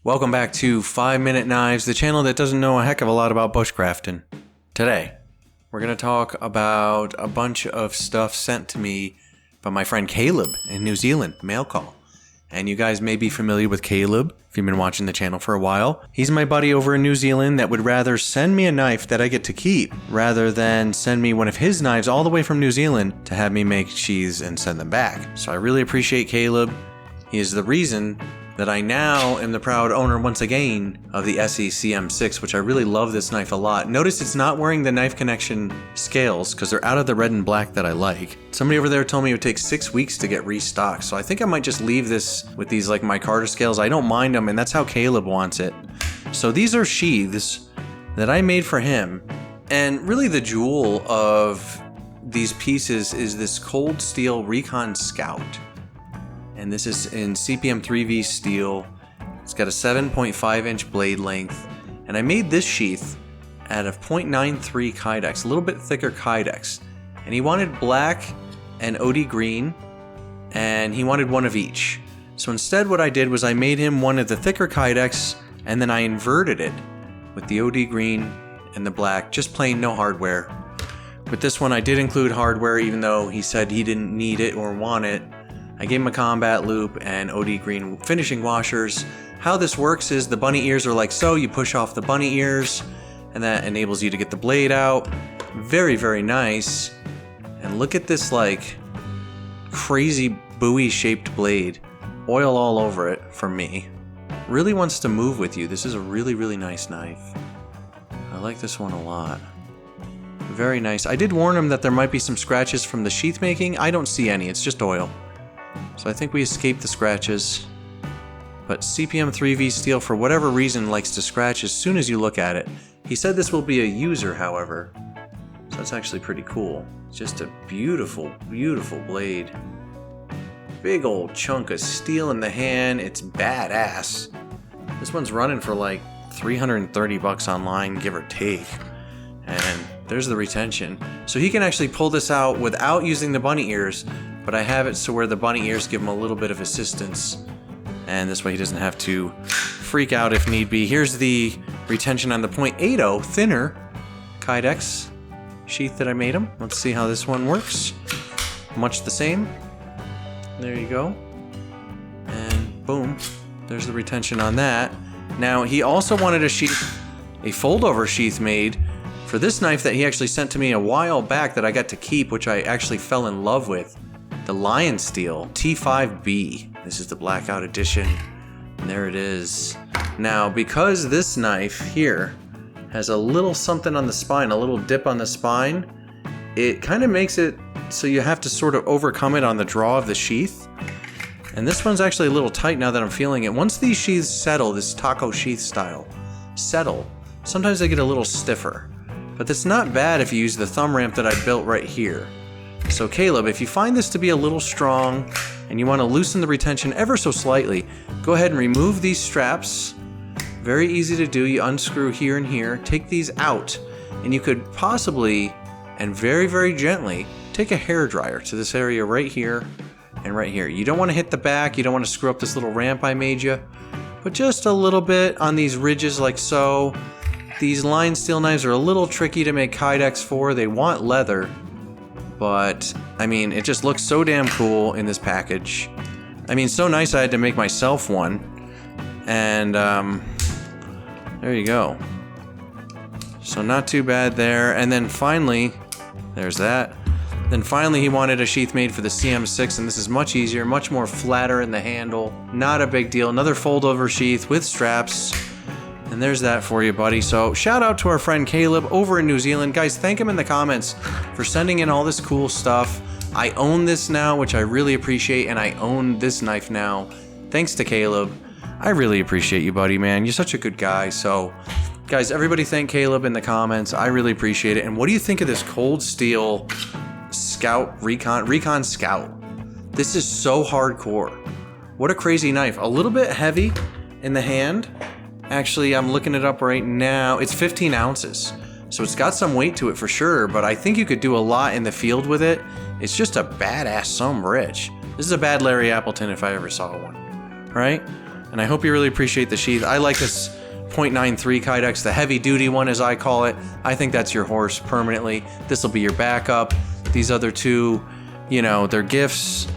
Welcome back to 5 Minute Knives, the channel that doesn't know a heck of a lot about bushcrafting. Today, we're going to talk about a bunch of stuff sent to me by my friend Caleb in New Zealand, mail call. And you guys may be familiar with Caleb if you've been watching the channel for a while. He's my buddy over in New Zealand that would rather send me a knife that I get to keep rather than send me one of his knives all the way from New Zealand to have me make sheaths and send them back. So I really appreciate Caleb. He is the reason that I now am the proud owner once again of the SECM6, which I really love this knife a lot. Notice it's not wearing the knife connection scales because they're out of the red and black that I like. Somebody over there told me it would take 6 weeks to get restocked, so I think I might just leave this with these like micarta scales. I don't mind them, and that's how Caleb wants it. So these are sheaths that I made for him, and really the jewel of these pieces is this cold steel Recon Scout. And this is in CPM 3V steel. It's got a 7.5 inch blade length. And I made this sheath out of 0.93 Kydex, a little bit thicker Kydex. And he wanted black and OD green, and he wanted one of each. So instead what I did was I made him one of the thicker Kydex, and then I inverted it with the OD green and the black, just plain no hardware. With this one I did include hardware, even though he said he didn't need it or want it. I gave him a combat loop and OD green finishing washers. How this works is the bunny ears are like so. You push off the bunny ears and that enables you to get the blade out. Very, very nice. And look at this like crazy buoy shaped blade. Oil all over it for me. Really wants to move with you. This is a really, really nice knife. I like this one a lot. Very nice. I did warn him that there might be some scratches from the sheath making. I don't see any. It's just oil. So I think we escaped the scratches. But CPM 3V steel, for whatever reason, likes to scratch as soon as you look at it. He said this will be a user, however. So that's actually pretty cool. It's just a beautiful, beautiful blade. Big old chunk of steel in the hand. It's badass. This one's running for like 330 bucks online, give or take. And there's the retention. So he can actually pull this out without using the bunny ears, but I have it so where the bunny ears give him a little bit of assistance, and this way he doesn't have to freak out if need be. Here's the retention on the .80 thinner Kydex sheath that I made him. Let's see how this one works. Much the same. There you go. And boom, there's the retention on that. Now he also wanted a sheath, a fold-over sheath made for this knife that he actually sent to me a while back that I got to keep, which I actually fell in love with. The Lionsteel T5B. This is the blackout edition. And there it is. Now, because this knife here has a little something on the spine, a little dip on the spine, it kind of makes it so you have to sort of overcome it on the draw of the sheath. And this one's actually a little tight now that I'm feeling it. Once these sheaths settle, this taco sheath style, settle, sometimes they get a little stiffer. But that's not bad if you use the thumb ramp that I built right here. So Caleb, if you find this to be a little strong and you want to loosen the retention ever so slightly, go ahead and remove these straps. Very easy to do. You unscrew here and here, take these out, and you could possibly, and very, very gently, take a hairdryer to this area right here and right here. You don't want to hit the back. You don't want to screw up this little ramp I made you, but just a little bit on these ridges like so. These Lionsteel knives are a little tricky to make Kydex for. They want leather, but I mean, it just looks so damn cool in this package. I mean, so nice I had to make myself one. And there you go. So not too bad there. And then finally, there's that. Then finally he wanted a sheath made for the CM6, and this is much easier, much more flatter in the handle. Not a big deal. Another fold-over sheath with straps. And there's that for you, buddy. So shout out to our friend Caleb over in New Zealand. Guys, thank him in the comments for sending in all this cool stuff. I own this now, which I really appreciate, and I own this knife now. Thanks to Caleb. I really appreciate you, buddy, man. You're such a good guy. So, guys, everybody thank Caleb in the comments. I really appreciate it. And what do you think of this cold steel Scout Recon Scout? This is so hardcore. What a crazy knife. A little bit heavy in the hand. Actually, I'm looking it up right now. It's 15 ounces. So it's got some weight to it for sure, but I think you could do a lot in the field with it. It's just a badass son of a bitch. This is a bad Larry Appleton if I ever saw one, right? And I hope you really appreciate the sheath. I like this .93 Kydex, the heavy duty one as I call it. I think that's your horse permanently. This will be your backup. These other two, you know, they're gifts.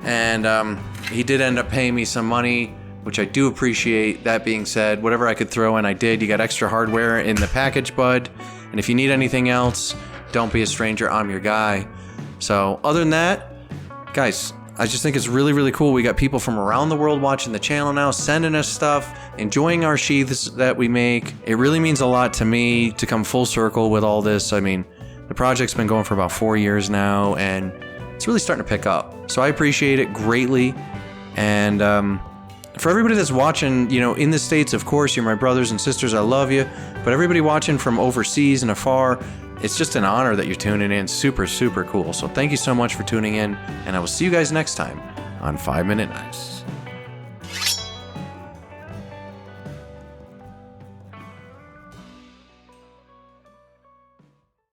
And he did end up paying me some money, which I do appreciate. That being said, whatever I could throw in, I did. You got extra hardware in the package, bud. And if you need anything else, don't be a stranger. I'm your guy. So other than that, guys, I just think it's really, really cool. We got people from around the world watching the channel now, sending us stuff, enjoying our sheaths that we make. It really means a lot to me to come full circle with all this. I mean, the project's been going for about 4 years now, and it's really starting to pick up. So I appreciate it greatly. And for everybody that's watching, you know, in the States, of course, you're my brothers and sisters. I love you. But everybody watching from overseas and afar, it's just an honor that you're tuning in. Super, super cool. So thank you so much for tuning in, and I will see you guys next time on 5 Minute Knives.